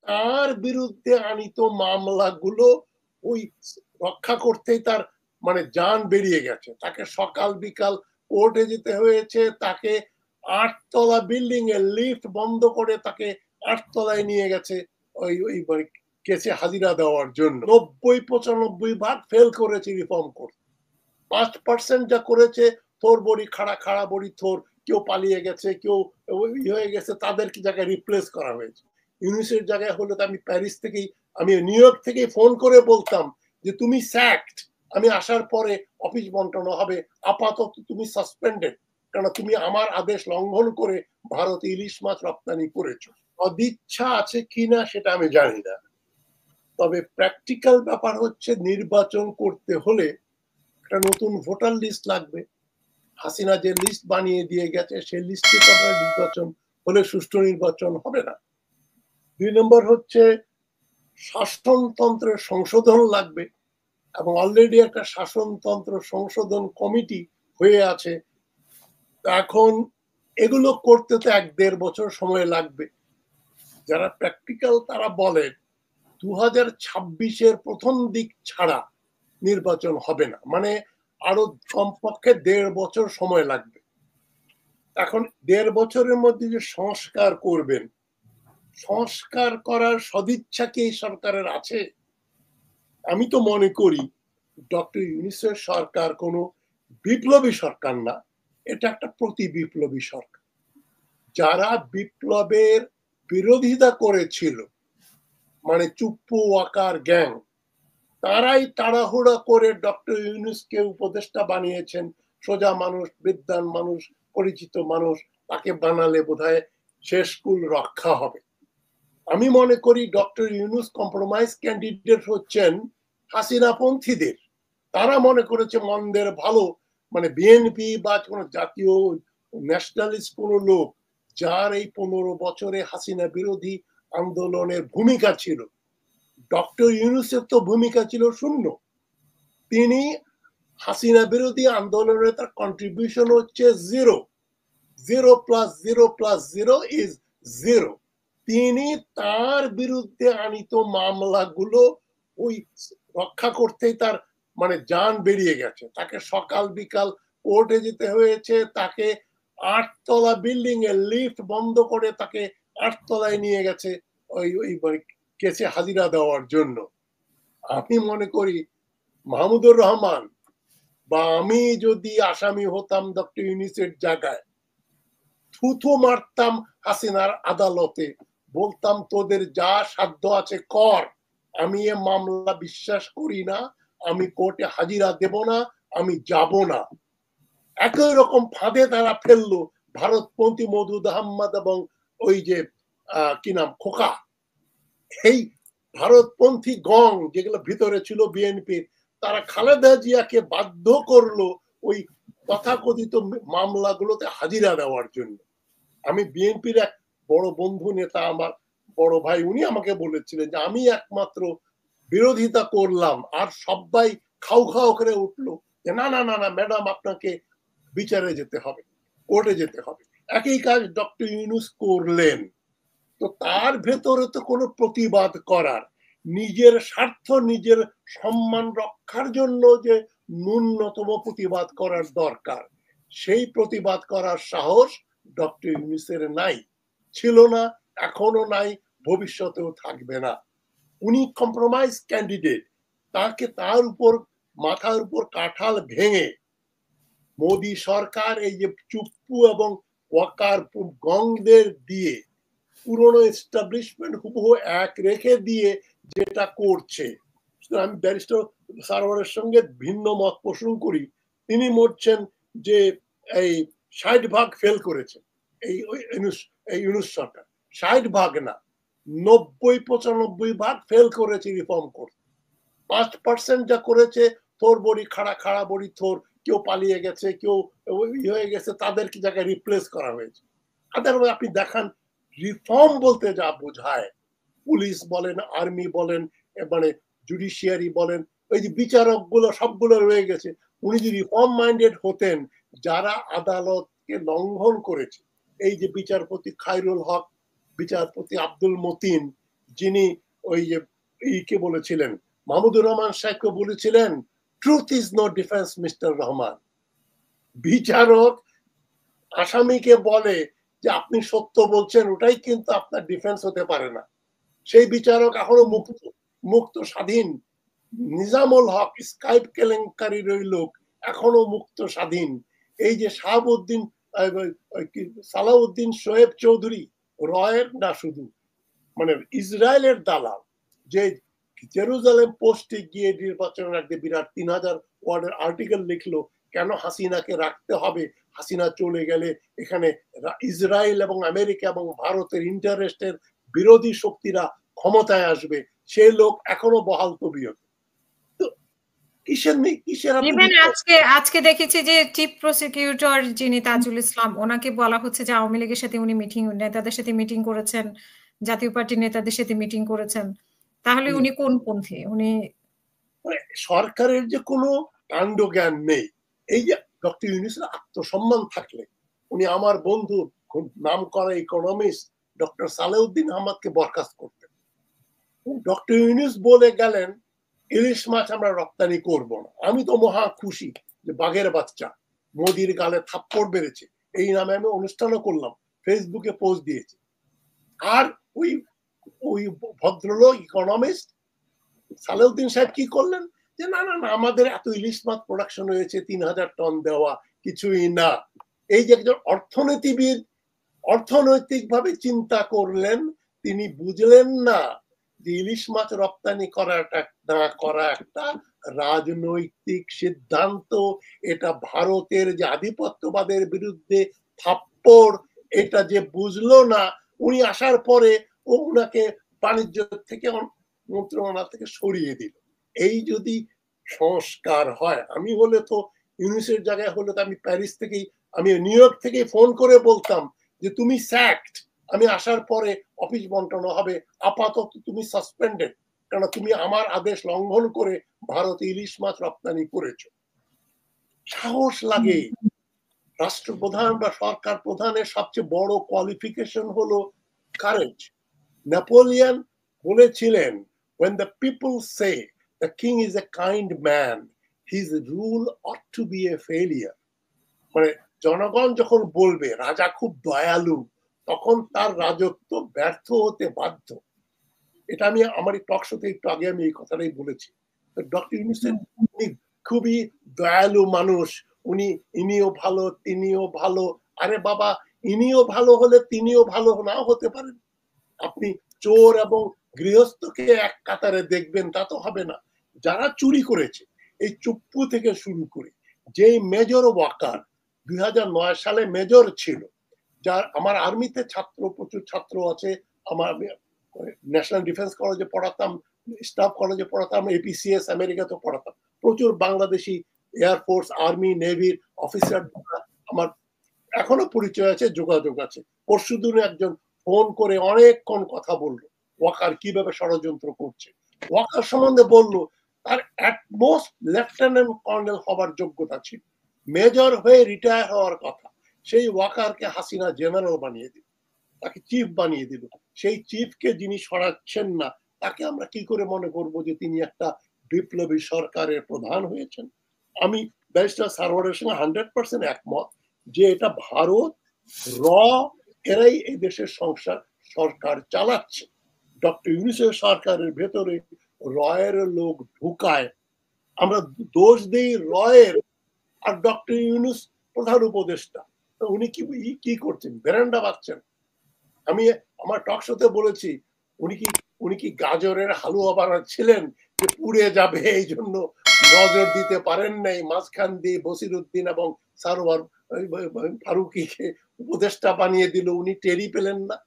তার বিরুদ্ধে আনিত মামলাগুলো ওই রক্ষা করতেই তার মানে জান বেরিয়ে গেছে। তাকে সকাল বিকাল কোর্টে যেতে হয়েছে, তাকে 8 তলা বিল্ডিং এর লিফট বন্ধ করে তাকে 8 তলায় নিয়ে গেছে ওই ওই মানে কেসে হাজিরা দেওয়ার জন্য। 90-95 ভাগ ফেল করেছে রিফর্ম করতে। 5% যা করেছে থোর বড়ি খাড়া খাড়া বড়ি থোর, কেউ পালিয়ে গেছে, কেউ হয়ে গেছে, তাদেরকে জায়গায় রিপ্লেস করা হয়েছে। ইউনিসের জায়গায় হলে তো আমি প্যারিস থেকেই, আমি নিউ ইয়র্ক থেকেই ফোন করে বলতাম যে তুমি স্যাকড, আমি আসার পরে অফিস বন্টন হবে, আপাতত তুমি সাসপেন্ডেড, কারণ তুমি আমার আদেশ লঙ্ঘন করে ভারতে ইলিশ মাছ রপ্তানি করেছো। সদিচ্ছা আছে কিনা সেটা আমি জানি না, তবে প্র্যাকটিক্যাল ব্যাপার হচ্ছে নির্বাচন করতে হলে একটা নতুন ভোটার লিস্ট লাগবে। হাসিনা যে লিস্ট বানিয়ে দিয়ে গেছে সেই লিস্টে তো আপনার নির্বাচন হলে সুষ্ঠু নির্বাচন হবে না। 2 নম্বর হচ্ছে শাসনতন্ত্রের সংশোধন লাগবে, এবং অলরেডি একটা শাসনতন্ত্র সংশোধন কমিটি হয়ে আছে। এখন এগুলো করতে তো 1-1.5 বছর সময় লাগবে। যারা প্র্যাকটিক্যাল তারা বলেন 2026-এর প্রথম দিক ছাড়া নির্বাচন হবে না, মানে আরো কমপক্ষে 1.5 বছর সময় লাগবে। এখন 1.5 বছরের মধ্যে যে সংস্কার করবেন, সংস্কার করার সদিচ্ছা কি এই সরকারের আছে? আমি তো মনে করি ডক্টর ইউনূসের সরকার কোনো বিপ্লবী সরকার না, এটা একটা প্রতি বিপ্লবী সরকার। যারা বিপ্লবের বিরোধিতা করেছিল, মানে চুপ্পু ওয়াকার গ্যাং, তারাই তাড়াহুড়া করে ডক্টর ইউনূসকে উপদেষ্টা বানিয়েছেন। সোজা মানুষ, বিদ্বান মানুষ, পরিচিত মানুষ, তাকে বানালে বোধহয় শেষ কুল রক্ষা হবে। আমি মনে করি ডক্টর ইউনূস কম্প্রোমাইজ ক্যান্ডিডেট হচ্ছেন হাসিনা পন্থীদের। তারা মনে করেছে মন্দের ভালো, মানে বিএনপি বা কোন জাতীয় ন্যাশনালিস্ট কোন লোক যার এই 15 বছরে হাসিনা বিরোধী আন্দোলনের ভূমিকা ছিল, ডক্টর ইউনূসের তো ভূমিকা ছিল শূন্য। তিনি হাসিনা বিরোধী আন্দোলনের তার কন্ট্রিবিউশন হচ্ছে 0। 0+0+0 ইজ 0। তিনি তার বিরুদ্ধে আনিত মামলাগুলো ওই রক্ষা করতেই তার মানে জান বেরিয়ে গেছে। তাকে সকাল বিকাল কোর্টে যেতে হয়েছে, তাকে 8 তলা বিল্ডিং এর লিফট বন্ধ করে তাকে 8 তলায় নিয়ে গেছে ওই ওই কেসে হাজিরা দেওয়ার জন্য। আমি মনে করি মাহমুদুর রহমান বা আমি যদি আসামি হতাম ডক্টর ইউনূসের জায়গায়, থুথু মারতাম হাসিনার আদালতে, বলতাম তোদের যা সাধ্য আছে কর, আমি এ মামলা বিশ্বাস করি না, আমি কোর্টে হাজিরা দেব না, আমি যাব না। একই রকম ফাঁদে তারা ফেললো ভারতপন্থী মওদুদ আহমদ এবং ওই যে কি নাম খোকা, এই ভারতপন্থী গং যেগুলো ভিতরে ছিল বিএনপির, তারা খালেদা জিয়াকে বাধ্য করলো ওই তথাকথিত মামলাগুলোতে হাজিরা দেওয়ার জন্য। আমি বিএনপির এক বড় বন্ধু নেতা, আমার বড় ভাই, উনি আমাকে বলেছিলেন যে আমি একমাত্র বিরোধিতা করলাম, আর সবাই খাও খাও করে উঠলো যে না না না না ম্যাডাম, আপনাকে বিচারে যেতে হবে, কোর্টে যেতে হবে। একই কাজ ডক্টর ইউনূস করলেন। তো তার ভেতরে তো কোনো প্রতিবাদ করার, নিজের স্বার্থ, নিজের সম্মান রক্ষার জন্য যে ন্যূনতম প্রতিবাদ করার দরকার, সেই প্রতিবাদ করার সাহস ডক্টর ইউনূসের নাই, ছিল না, এখনো নাই, ভবিষ্যতেও থাকবে না। উনি কম্প্রোমাইজ ক্যান্ডিডেট। তাকে তার উপর মাথার উপর কাঁঠাল ভেঙে মোদী সরকার এই যে চুপ্পু এবং ওয়াকার গংদের দিয়ে পুরনো এস্টাবলিশমেন্ট হুবহু এক রেখে দিয়ে যেটা করছে, আমি ব্যারিস্টার সারোয়ারের সঙ্গে ভিন্ন মত পোষণ করি। তিনি বলছেন যে এই 60% ফেল করেছে এই ইউনূস সরকার। 60% না, 90-95% ফেল করেছে রিফর্ম করতে। 5% যা করেছে থোর বড়ি খাড়া খাড়া বড়ি থোর, কেউ পালিয়ে গেছে, কেউ হয়ে গেছে, তাদেরকে জায়গায় রিপ্লেস করা হয়েছে। আদারওয়াইজ আপনি দেখান রিফর্ম বলতে যা বোঝায়, পুলিশ বলেন, আর্মি বলেন, মানে জুডিশিয়ারি বলেন, ওই যে বিচারক গুলো সবগুলো রয়ে গেছে। উনি যদি রিফর্ম মাইন্ডেড হতেন, যারা আদালতকে লঙ্ঘন করেছে, এই যে বিচারপতি খায়রুল হক, বিচারপতি আব্দুল মতিন, যিনি ওই যে কে বলেছিলেন, মাহমুদুর রহমান সাহেবকে বলেছিলেন, truth is no defence mister Rahman. বিচারক আসামিকে বলে যে আপনি সত্য বলছেন, ওটাই কিন্তু আপনার ডিফেন্স হতে পারে না। সেই বিচারক এখনো মুক্ত, মুক্ত স্বাধীন। নিজামুল হক স্কাইপ কেলেঙ্কারির ওই লোক এখনো মুক্ত স্বাধীন। এই যে শাহাবুদ্দিন সালাউদ্দিন শোয়েব চৌধুরী রয়ের না শুধু, মানে ইসরায়েলের দালাল, যে জেরুজালেম পোস্টে গিয়ে নির্বাচনের আগে বিরাট 3000 ওয়ার্ডের আর্টিকেল লিখলো কেন হাসিনাকে রাখতে হবে, হাসিনা চলে গেলে এখানে ইসরায়েল এবং আমেরিকা এবং ভারতের ইন্টারেস্টের বিরোধী শক্তিরা ক্ষমতায় আসবে, সেই লোক এখনো বহাল তবিয়ত। ইভেন আজকে আজকে দেখেছি যে চিফ প্রসিকিউটর যিনি তাজুল ইসলাম, ওনাকে বলা হচ্ছে যে আওয়ামী লীগের সাথে উনি নেতাদের সাথে মিটিং করেছেন, জাতীয় পার্টির নেতাদের সাথে মিটিং করেছেন। তাহলে উনি কোন পন্থী? উনি সরকারের যে কোনো কাণ্ড জ্ঞান নেই। এই যে ডক্টর ইউনূসের আত্মসম্মান থাকলে উনি আমার বন্ধু খুব নাম করা ইকোনমিস্ট ডক্টর সালেউদ্দিন আহমদকে বরখাস্ত করতেন। ডক্টর ইউনূস বলে গেলেন ইলিশ মাছ আমরা রপ্তানি করব না। আমি তো মহা খুশি যে বাঘের বাচ্চা মোদির গালে থাপ্পড় বেড়েছে, এই নামে আমি অনুষ্ঠানও করলাম, ফেসবুকে পোস্ট দিয়েছি। আর ওই ওই ভদ্রলোক ইকোনমিস্ট সালেউদ্দিন সাহেব কি করলেন যে না না না আমাদের এত ইলিশ মাছ প্রোডাকশন হয়েছে 3000 টন দেওয়া কিছুই না। এই যে একজন অর্থনীতিবিদ অর্থনৈতিকভাবে চিন্তা করলেন, তিনি বুঝলেন না যে ইলিশ মাছ রপ্তানি করাটা না করা একটা রাজনৈতিক সিদ্ধান্ত। এটা ভারতের যে আধিপত্যবাদের বিরুদ্ধে থাপ্পড়, এটা যে বুঝলো না, উনি আসার পরে ও উনাকে বাণিজ্য থেকে মন্ত্রণালয় থেকে সরিয়ে দিল। এই যদি সংস্কার হয়, আমি হলে তো ইউনিসের জায়গায় হলে তো আমি প্যারিস থেকেই, আমি নিউ ইয়র্ক থেকেই ফোন করে বলতাম যে তুমি স্যাকড, আমি আসার পরে অফিস বন্টন হবে, আপাতত তুমি সাসপেন্ডেড, কারণ তুমি আমার আদেশ লঙ্ঘন করে ভারতে ইলিশ মাছ রপ্তানি করেছো। সাহস লাগে। রাষ্ট্রপ্রধান বা সরকার প্রধানের সবচেয়ে বড় কোয়ালিফিকেশন হলো কারেজ। নেপোলিয়ন বলেছিলেন, when the people say the king is a kind man, his rule ought to be a failure. মানে জনগণ যখন বলবে রাজা খুব দয়ালু, তখন তার রাজত্ব ব্যর্থ হতে বাধ্য। এটা আমি আমার টক শোতে একটু আগে আমি এই কথাটাই বলেছি। ডক্টর ইউনূস উনি খুবই দয়ালু মানুষ, উনি ইনিও ভালো তিনিও ভালো। আরে বাবা, ইনিও ভালো হলে তিনিও ভালো নাও হতে পারেন। আপনি চোর এবং গৃহস্থকে এক কাতারে দেখবেন তা তো হবে না। যারা চুরি করেছে, এই চুপ্পু থেকে শুরু করে যেই মেজর ওয়াকার 2009 সালে মেজর ছিল, যার আমার আর্মিতে ছাত্র প্রচুর ছাত্র আছে, আমার ন্যাশনাল ডিফেন্স কলেজে পড়াতাম, স্টাফ কলেজে পড়াতাম, এপিসিএস আমেরিকাতে পড়াতাম, প্রচুর বাংলাদেশি এয়ারফোর্স আর্মি নেভির অফিসার আমার এখনো পরিচয় আছে, যোগাযোগ আছে। পরশুদিন একজন ফোন করে অনেকক্ষণ কথা বললো ওয়াকার কিভাবে ষড়যন্ত্র করছে। ওয়াকার সম্বন্ধে বললো তার অ্যাটমোস্ট লেফটেন্যান্ট কর্নেল হবার যোগ্যতা ছিল, মেজর হয়ে রিটায়ার হওয়ার কথা। সেই ওয়াকারকে হাসিনা জেনারেল বানিয়ে দিল, তাকে চিফ বানিয়ে দিল। সেই চিফকে যিনি সরাচ্ছেন না, তাকে আমরা কি করে মনে করব যে তিনি একটা বিপ্লবী সরকারের প্রধান হয়েছেন? আমি ব্যারিস্টার সারওয়ারের সঙ্গে 100% একমত যে এটা ভারত র এরাই এই দেশের সংসার সরকার চালাচ্ছে। ডক্টর ইউনূসের সরকারের ভেতরে রয়ের লোক ঢুকায়, আমরা দোষ দিই রয়ের। আর ডক্টর ইউনূস প্রধান উপদেষ্টা, উনি কি করছেন? বেরেন্ডা বাচ্চেন। আমি আমার টক শোতে বলেছি, উনি কি গাজরের হালুয়া বানাচ্ছিলেন যে পুড়ে যাবে, এই জন্য নজর দিতে পারেন নাই? মাঝখান দিয়ে বসিরউদ্দিন এবং সারোয়ার ফারুকিকে উপদেষ্টা বানিয়ে দিল, উনি টেরই পেলেন না?